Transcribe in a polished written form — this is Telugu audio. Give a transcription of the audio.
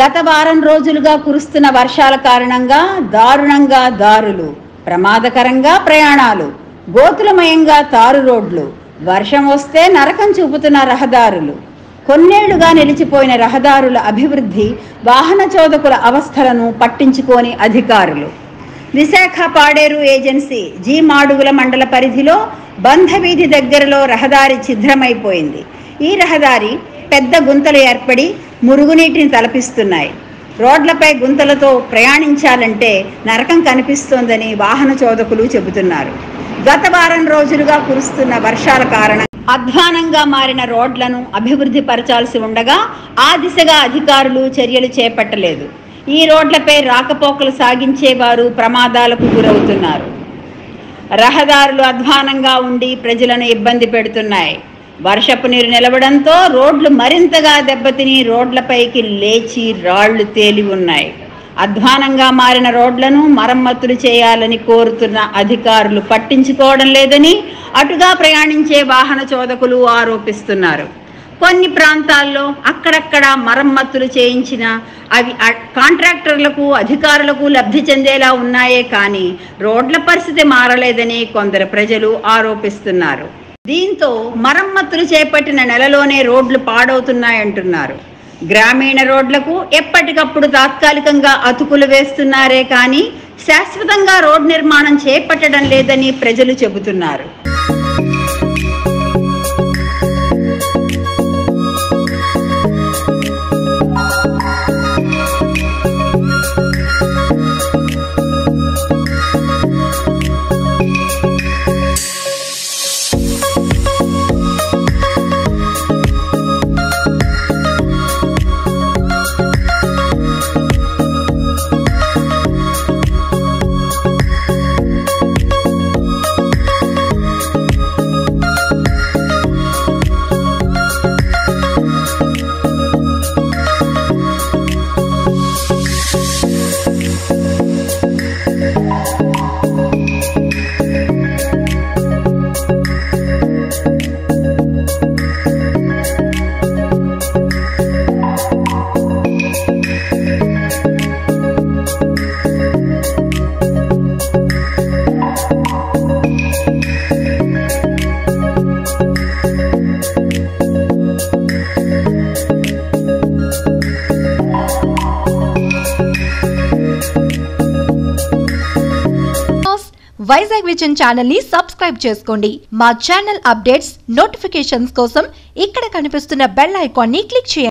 గత వారం రోజులుగా కురుస్తున్న వర్షాల కారణంగా దారుణంగా దారులు, ప్రమాదకరంగా ప్రయాణాలు, గోతులమయంగా తారు రోడ్లు, వర్షం వస్తే నరకం చూపుతున్న రహదారులు, కొన్నేళ్లుగా నిలిచిపోయిన రహదారుల అభివృద్ధి, వాహన చోదకుల అవస్థలను పట్టించుకోని అధికారులు. విశాఖ పాడేరు ఏజెన్సీ జీ మాడుగుల మండల పరిధిలో బంధవీధి దగ్గరలో రహదారి ఛిద్రమైపోయింది. ఈ రహదారి పెద్ద గుంతలు ఏర్పడి మురుగునీటిని తలపిస్తున్నాయి. రోడ్లపై గుంతలతో ప్రయాణించాలంటే నరకం కనిపిస్తోందని వాహన చోదకులు చెబుతున్నారు. గత వారం రోజులుగా కురుస్తున్న వర్షాల కారణంగా అధ్వానంగా మారిన రోడ్లను అభివృద్ధి పరచాల్సి ఉండగా ఆ దిశగా అధికారులు చర్యలు చేపట్టలేదు. ఈ రోడ్లపై రాకపోకలు సాగించేవారు ప్రమాదాలకు గురవుతున్నారు. రహదారులు అధ్వానంగా ఉండి ప్రజలను ఇబ్బంది పెడుతున్నాయి. వర్షపు నీరు నిలవడంతో రోడ్లు మరింతగా దెబ్బతిని రోడ్లపైకి లేచి రాళ్లు తేలి ఉన్నాయి. అధ్వానంగా మారిన రోడ్లను మరమ్మతులు చేయాలని కోరుతున్న అధికారులు పట్టించుకోవడం లేదని అటుగా ప్రయాణించే వాహన చోదకులు ఆరోపిస్తున్నారు. కొన్ని ప్రాంతాల్లో అక్కడక్కడ మరమ్మతులు చేయించిన అవి కాంట్రాక్టర్లకు, అధికారులకు లబ్ధి చెందేలా ఉన్నాయే కానీ రోడ్ల పరిస్థితి మారలేదని కొందరు ప్రజలు ఆరోపిస్తున్నారు. దీంతో మరమ్మతులు చేపట్టిన నెలలోనే రోడ్లు పాడవుతున్నాయంటున్నారు. గ్రామీణ రోడ్లకు ఎప్పటికప్పుడు తాత్కాలికంగా అతుకులు వేస్తున్నారే కానీ శాశ్వతంగా రోడ్ నిర్మాణం చేపట్టడం లేదని ప్రజలు చెబుతున్నారు. VizagVision ఛానల్ ని సబ్స్క్రైబ్ చేసుకోండి. మా ఛానల్ అప్డేట్స్, నోటిఫికేషన్స్ కోసం ఇక్కడ కనిపిస్తున్న బెల్ ఐకాన్ ని క్లిక్ చేయండి.